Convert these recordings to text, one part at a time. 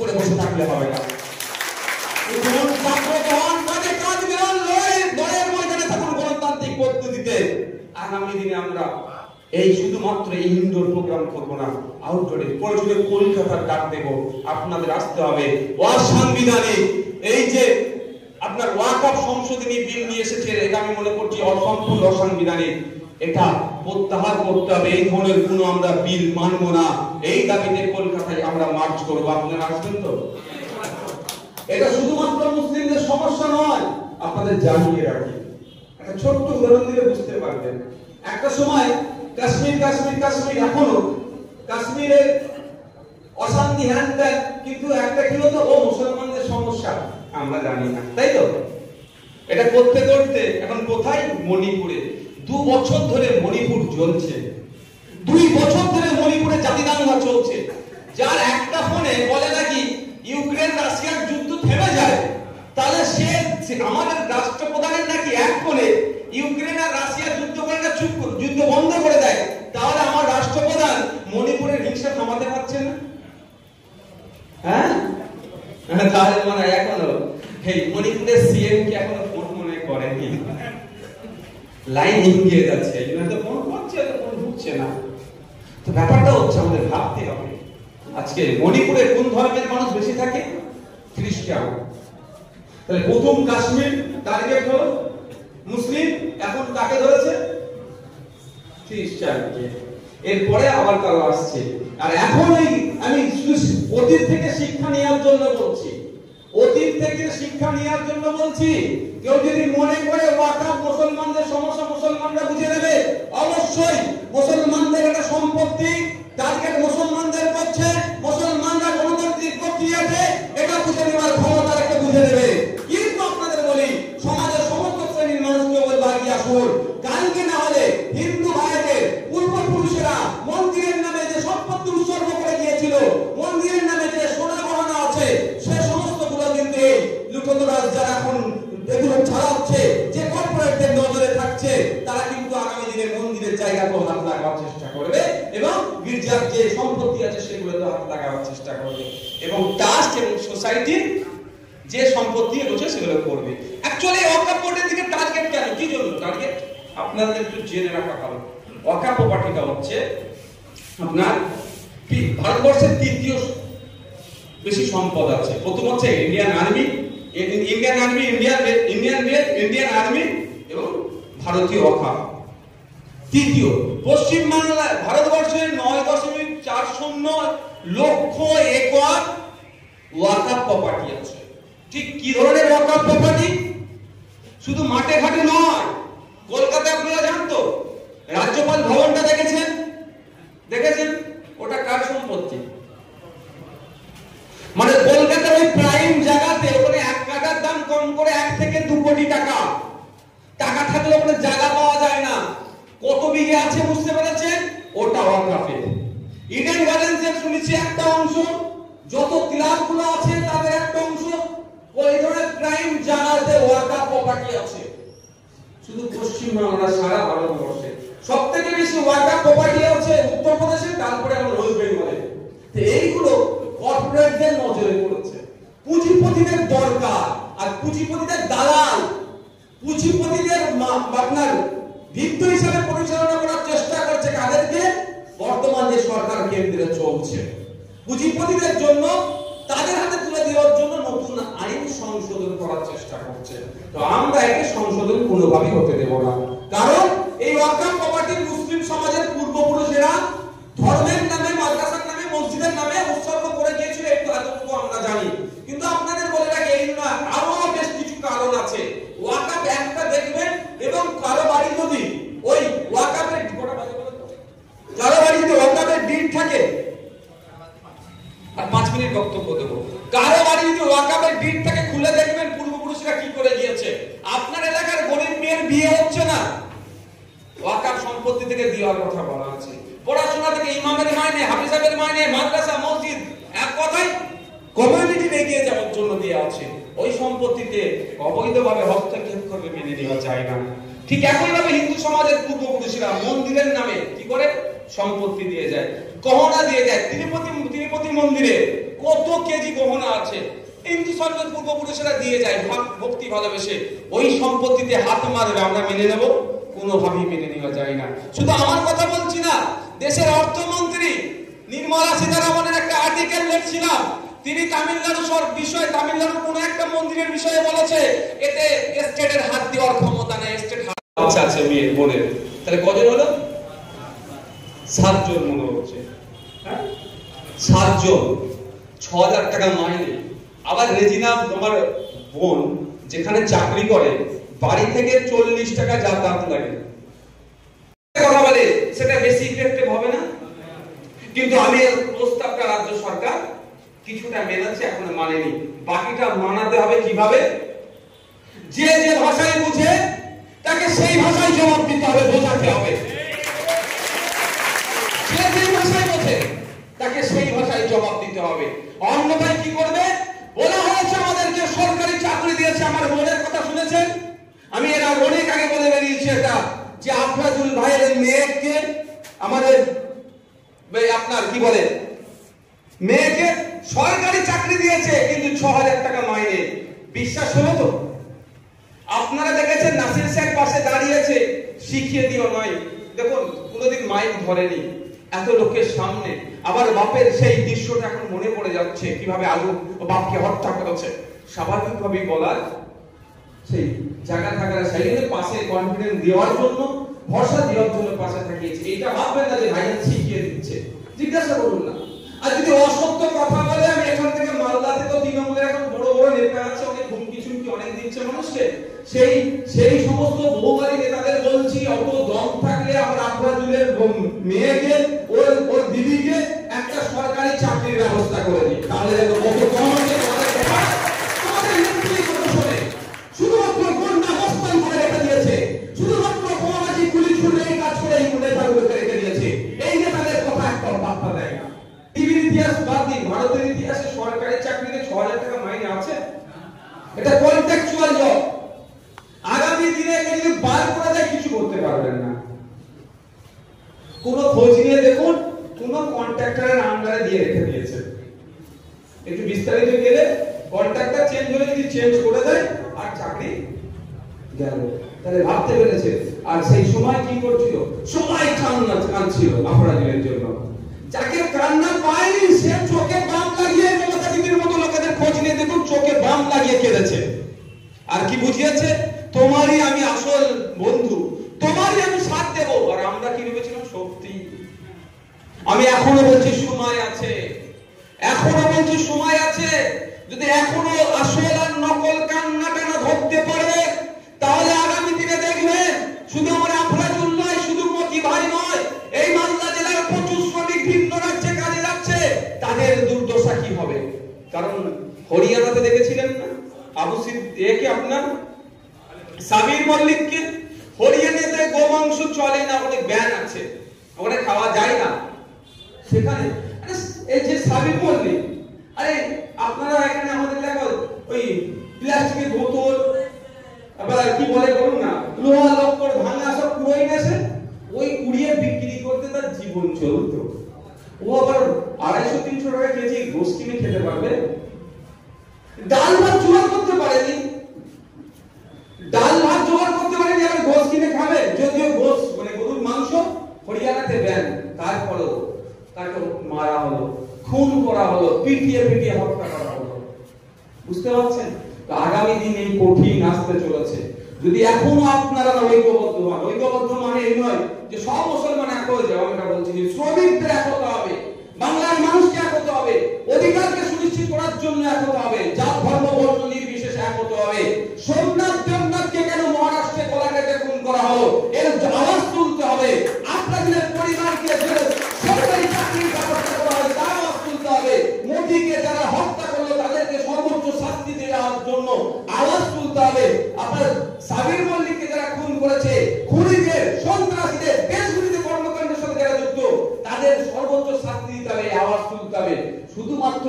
করে বসে থাকলে হবে না। গণতান্ত্রিক পদ্ধতিতে আগামী দিনে আমরা এই শুধুমাত্র এই ইনডোর প্রোগ্রাম করবো না, আউটডোরে প্রয়োজনে কলকাতার ডাক দেব, আপনাদের আসতে হবে। অসাংবিধানিক এই যে আপনার ওয়াকফ সংশোধনী বিল নিয়ে এসেছে, এটা আমি মনে করছি অসম্পূর্ণ অসাংবিধানিক, এটা প্রত্যাহার করতে হবে। এই ধরনের কোনো আমরা বিল মানবো না। এই দাবিতে কলকাতায় আমরা মার্চ করবো, আপনারা আসবেন তো? এটা শুধুমাত্র মুসলিমদের সমস্যা নয়, আপনাদের জানিয়ে রাখি, একটা ছোট্ট উদাহরণ দিলে বুঝতে পারবেন। একটা সময় কাশ্মীর কাশ্মীর কাশ্মীর, এখনো কাশ্মীরে অশান্তি হ্যান ত্যান, কিন্তু একটা কি হতো, ও মুসলমানদের সমস্যা আমরা জানি না, তাই তো? এটা করতে করতে এখন কোথায়? মণিপুরে 2 বছর ধরে মণিপুর জ্বলছে, 2 বছর ধরে মণিপুরে জাতি দাঙ্গা চলছে। যার একটা ফোনে বলে নাকি ইউক্রেন রাশিয়ার যুদ্ধ থেমে যায়, তাহলে সে আমাদের রাষ্ট্রপ্রধানের নাকি এক ফোনে ইউক্রেন আর রাশিয়ার যুদ্ধ করে না, চুপ যুদ্ধ বন্ধ করে দেয়, তাহলে আমার রাষ্ট্রপ্রধান মণিপুরের হিংসা থামাতে পারছে না। হ্যাঁ, তাহলে মনে হয় এখনো এই মণিপুরের সিএম কি এখনো ফোন মনে করেনি, লাইন এগিয়ে যাচ্ছে, তো ফোন করছে, তো ফোন ঢুকছে না। তো ব্যাপারটা হচ্ছে আমাদের ভাবতে হবে, আজকে মণিপুরে কোন ধর্মের মানুষ বেশি থাকে? খ্রিস্টান। তাহলে প্রথম কাশ্মীর টার্গেট হলো মুসলিম, এখন কাকে ধরেছে? খ্রিস্টানকে। এরপরে আবার কারো আসছে। আর এখন আমি অতীত থেকে শিক্ষা নেওয়ার জন্য বলছি, অতীত থেকে শিক্ষা নেওয়ার জন্য বলছি। কেউ যদি মনে করে ওয়াকফ মুসলমানদের সমস্যা মুসলমানরা বুঝে নেবে, অবশ্যই মুসলমানদের একটা সম্পত্তি, টার্গেট মুসলমানদের করছে, মুসলমানরা গণতান্ত্রিক প্রক্রিয়াতে এটা বুঝে নেওয়ার ক্ষমতা একটা বুঝে নেবে। কিন্তু আপনাদের বলি, সমাজের সমস্ত শ্রেণীর মানুষকে বলবো আগে আসুন, কালকে না হলে হিন্দু ভাইদের পূর্বপুরুষেরা মন্দিরের নামে যে সম্পত্তি উৎসর্গ করে গিয়েছিল, মন্দিরের নামে যে সোনা গহনা আছে, সে সমস্ত গুলো কিন্তু এই লুটেরাজ যারা এখন এগুলো ছাড়াচ্ছে, যে কর্পোরেটদের নজরে থাকছে, তারা কিন্তু আগামী দিনে মন্দিরের জায়গাতে হাত লাগাবার চেষ্টা করবে এবং গির্জার যে সম্পত্তি আছে সেগুলোতে হাত লাগাবার চেষ্টা করবে এবং ট্রাস্ট এবং সোসাইটির যে সম্পত্তি রয়েছে সেগুলো করবে। অ্যাকচুয়ালি ওয়াকফ বোর্ডের দিকে টার্গেট কেন, কি জন্য টার্গেট? আপনাদের একটু জেনে রাখা ভালো। ওয়াকফ প্রপার্টিটা হচ্ছে আপনার ভারতবর্ষের 3য় বেশি সম্পদ আছে। প্রথম হচ্ছে ইন্ডিয়ান আর্মি, ইন্ডিয়ান আর্মি এবং ভারতীয় ওয়াকফ। 3য় পশ্চিমবাংলায় ভারতবর্ষের 9.40 লক্ষ একর ওয়াকফ প্রপার্টি আছে। ঠিক কি ধরনের ওয়াকফ প্রপার্টি? শুধু মাঠে ঘাটে নয়, কলকাতায় আপনারা জানতো রাজ্যপাল ভবনটা দেখেছেন? ওটা কার সম্পত্তি? মানে কলকাতার ওই প্রাইম জায়গাতে ওখানে 1 কাঠার দাম কম করে 1 থেকে 2 কোটি টাকা। টাকা থাকলে ওখানে জায়গা পাওয়া যায় না। কত বিঘে আছে বুঝতে পেরেছেন? ওটা ওয়াকফের। ইডেন গার্ডেন্সের শুনেছি একটা অংশ, যত ক্লাবগুলো আছে তাদের একটা অংশ, ওই ধরনের প্রাইম জায়গাতে ওয়াকফ প্রপার্টি আছে। শুধু পশ্চিমবাংলা, সারা ভারতবর্ষে সবথেকে বেশি ওয়াকফ প্রপার্টি আছে উত্তরপ্রদেশে, তারপরে আমরা ওয়েস্ট বেঙ্গলে। তো এইগুলো কর্পোরেটদের নজরে পড়েছে। পুঁজিপতিদের দরকার, আর পুঁজিপতিদের দালাল, পুঁজিপতিদের আপনার ভিত্তি হিসেবে পরিচালনা করার চেষ্টা করছে কাদেরকে? বর্তমান যে সরকার কেন্দ্রে চলছে, পুঁজিপতিদের জন্য তাদের হাতে তুলে দেওয়ার জন্য নতুন আইন সংশোধন করার চেষ্টা করছে। তো আমরা একে সংশোধন কোনোভাবেই হতে দেব না, কারণ এই ওয়াকফ প্রপার্টি মুসলিম সমাজের পূর্বপুরুষেরা ধর্মের নামে, মাদ্রাসার নামে, মসজিদের নামে উৎসর্গ করে গিয়েছিল, এতটুকু আমরা জানি। কিন্তু আপনাদের বলে রাখি, এই নয়, আরো বেশ কিছু কারণ আছে। ওয়াকফ একটা দেখবেন, এবং কারো বাড়ি যদি ওই ওয়াকফের ডিড থাকে, আর 5 মিনিট বক্তব্য দেবো, কারো বাড়ি যদি ওয়াকফের ডিড থাকে, খুলে দেখবেন পূর্বপুরুষরা কি করে গিয়েছে। আপনার এলাকার গরিব মেয়ের বিয়ে হচ্ছে না, ওয়াকফ সম্পত্তি থেকে দেওয়ার কথা বলা আছে। পড়াশোনা থেকে ইমামের মাইনে, হাফিজের মাইনে, মাদ্রাসা, মসজিদ, এক কথায় কমিউনিটি এগিয়ে যাওয়ার জন্য দেওয়া আছে। ওই সম্পত্তিতে অবৈধভাবে হস্তক্ষেপ করবে, মেনে নেওয়া যায় না। ঠিক একইভাবে হিন্দু সমাজের পূর্বপুরুষরা মন্দিরের নামে কি করে সম্পত্তি দিয়ে যায়, গহনা দিয়ে যায়। তিরুপতি মন্দিরে কত কেজি গহনা আছে, হিন্দু সমাজের পূর্বপুরুষেরা দিয়ে যায় ভক্তি ভালোবেসে, ওই সম্পত্তিতে হাত মারবে আমরা মেনে নেব? কোনোভাবেই মেনে নেওয়া যায় না। শুধু আমার কথা বলছি না, দেশের অর্থমন্ত্রী নির্মলা সীতারামনের একটা আর্টিকেল লিখছিলাম, তিনি তামিলনাড়ুর বিষয়ে, তামিলনাড়ুর কোন একটা মন্দিরের বিষয়ে বলেছে এতে স্টেটের হাত দেওয়ার ক্ষমতা নেই, স্টেট হাত। আচ্ছা আচ্ছা, মেয়ের বোনের তাহলে কজন হলো? 7 জন মনে হচ্ছে, হ্যাঁ 7 জন, 6000 টাকা মাইনে। আবার রেজিনা তোমার বোন যেখানে চাকরি করে বাড়ি থেকে 40 টাকা যাতায়াত লাগে, কথা বলে সেটা বেশি ইফেক্টিভ হবে না? কিন্তু আমি এর প্রস্তাবটা রাজ্য সরকার কিছুটা মেনেছে, এখন মানেনি, বাকিটা মানাতে হবে কিভাবে? যে যে ভাষায় বুঝে তাকে সেই ভাষায় জবাব দিতে হবে, বোঝাতে হবে। যে যে ভাষায় বোঝে তাকে সেই ভাষায় জবাব দিতে হবে, অন্যথায় কি করবে? বলা হয়েছে আমাদেরকে সরকারি চাকরি দিয়েছে। আমার বোনের কথা শুনেছেন? আমি এর অনেক আগে বলে বেরিয়েছি এটা, যে আফরাজুল ভাইয়ের মেয়েকে আমাদের আপনার কি বলে মেয়েকে সরকারি চাকরি দিয়েছে, কিন্তু 6000 টাকা মাইনে। বিশ্বাস হলো তো? আপনারা দেখেছেন নাসির শেখ পাশে দাঁড়িয়েছে, শিখিয়ে দিও নয়, দেখুন কোনোদিন মাইক ধরেনি এত লোকের সামনে। আবার বাপের সেই দৃশ্যটা এখন মনে পড়ে যাচ্ছে, কিভাবে আলু বাপকে হত্যা করেছে। স্বাভাবিকভাবেই বলার সেই জায়গা থাকার সাইডে পাশে কনফিডেন্স দেওয়ার জন্য, ভরসা দেওয়ার জন্য পাশে থাকিয়েছে। এটা ভাববেন না যে ভাইয়া শিখিয়ে দিচ্ছে, জিজ্ঞাসা করুন না। আর যদি অসত্য কথা বলে, আমি এখান থেকে মালদা থেকে তৃণমূলের এখন বড় বড় নেতা আছে, অনেক হুমকি চুমকি অনেক দিচ্ছে মানুষকে, সেই সমস্ত বহুবারী নেতাদের বলছি, অত দম থাকলে আমরা আফরাজুলের মেয়েকে ওর দিদিকে একটা সরকারি চাকরির ব্যবস্থা করে দিই, তাহলে শুধুমাত্র গন্ডা বস্তান করে রেখে দিয়েছে, শুধুমাত্র বোমাবাজি গুলি ছুড়ে এই কাজ করে এই নেতাগুলোকে রেখে দিয়েছে। এই নেতাদের কথা একটা পাত্তা দেয় না। টিভির ইতিহাস বাদ দিন, ভারতের ইতিহাসে সরকারি চাকরিতে 6000 টাকা মাইনে আছে? এটা কন্ট্রাকচুয়াল জব। আগামী দিনে যদি বার করা যায় কিছু করতে পারবেন না। কোন খোঁজ নিয়ে দেখুন, কোন কন্ট্রাক্টরের আন্ডারে দিয়ে রেখে দিয়েছে। একটু বিস্তারিত গেলে কন্ট্রাক্টর চেঞ্জ হলে যদি চেঞ্জ করে দেয় আর চাকরি গেল, তাহলে ভাবতে পেরেছে। আর সেই সময় কি করছিল? সবাই কাঁদছিল আফরাজুলের জন্য। যাকে কান্না পায়নি সে চোখে বাম লাগিয়ে, মমতা দিদির মতো লোকেদের খোঁজ নিয়ে দেখুন, চোখে বাম লাগিয়ে কেঁদেছে। আর কি বুঝিয়েছে? তোমারই আমি আসল বন্ধু, তোমারই আমি সাথ দেবো। আর আমরা কি ভেবেছিলাম? সত্যি। আমি এখনো বলছি সময় আছে, এখনো বলছি সময় আছে। যদি এখনো আসল আর নকল কান্নাটা না ধরতে পারে, তাহলে আগামী দিনে দেখবেন শুধু আমার আফরাজুল নয়, শুধু মতি ভাই নয়, এই মালদা জেলার প্রচুর শ্রমিক ভিন্ন রাজ্যে কাজে যাচ্ছে, তাদের দুর্দশা কি হবে? কারণ হরিয়ানাতে দেখেছিলেন না, আবু সিদ্দিককে, আপনার সাবির মল্লিককে, হরিয়ানাতে গোমাংস চলে না, ওখানে ব্যান আছে, ওখানে খাওয়া যায় না। সেখানে এই যে সাবির মল্লিক, আরে আপনারা এখানে আমাদের দেখো ওই প্লাস্টিকের বোতল, আবার কি বলে বলুন না, লোহা লক্কর ভাঙা সব কুড়িয়ে গেছে, ওই কুড়িয়ে বিক্রি করতে তার জীবন চলত। ও আবার 250-300 টাকা কেজি গোশ কিনে খেতে পারবে? ডাল ভাত জোগাড় করতে পারেনি, ডাল ভাত জোগাড় করতে পারেনি, আর গোশ কিনে খাবে। যদিও গোশ মানে গরুর মাংস হরিয়ানাতে ব্যান, তারপরেও তাকে মারা হলো, খুন করা হলো, পিটিয়ে পিটিয়ে হত্যা করা হলো। বুঝতে পারছেন? আগামী দিন এই কঠিন আসতে চলেছে। যদি এখনো আপনারা ঐক্যবদ্ধ হন, ঐক্যবদ্ধ মানে এই নয় যে সব মুসলমান এক হয়ে যাবে, আমি বলছি যে শ্রমিকদের এক হতে হবে, বাংলার মানুষকে এক হতে হবে, অধিকারকে সুনিশ্চিত করার জন্য এক হতে হবে, জাত ধর্ম বর্ণ নির্বিশেষে এক হতে হবে। সোমনাথ দেবনাথকে কেন মহারাষ্ট্রে গলাকাটে খুন করা হলো, এর আওয়াজ তুলতে হবে। আপনাদের পরিবারকে সরকারি চাকরির ব্যবস্থা করা হয় তার আওয়াজ তুলতে হবে। মোদিকে যারা হত্যা করলো তাদেরকে সর্বোচ্চ শাস্তি দেওয়ার জন্য আওয়াজ তুলতে হবে। আপনার সাবির মল্লিককে যারা খুন করেছে, খুনিদের, সন্ত্রাসীদের, দেশবিরোধী কর্মকাণ্ডের সাথে যারা যুক্ত, তাদের সর্বোচ্চ শাস্তি দিতে হবে, আওয়াজ তুলতে হবে। শুধুমাত্র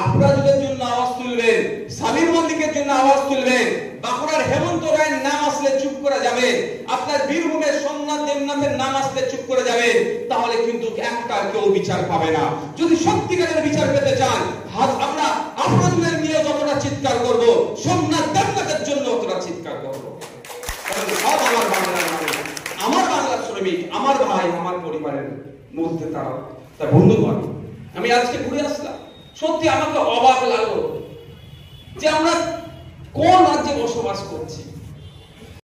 আফরাজুলের জন্য আওয়াজ তুলবেন, সাবির মল্লিকের জন্য আওয়াজ তুলবেন, বাঁকুড়ার হেমন্ত রায়ের নাম আসলে চুপ করে যাবেন, আপনার বীরভূমের সোমনাথ দেবনাথের নাম আসলে চুপ করে যাবেন, তাহলে কিন্তু একটা কেউ বিচার পাবে না। যদি সত্যিকারের বিচার পেতে চান, আমরা আপনাদের নিয়ে যতটা চিৎকার করব, সোমনাথ দেবনাথের জন্য ততটা চিৎকার করব। কারণ সব আমার বাংলার মানুষ, আমার বাংলার শ্রমিক, আমার ভাই, আমার পরিবারের মধ্যে তারা। তা বন্ধুগণ, আমি আজকে ঘুরে আসলাম, সত্যি আমাকে অবাক লাগলো যে আমরা কোন রাজ্যে বসবাস করছি।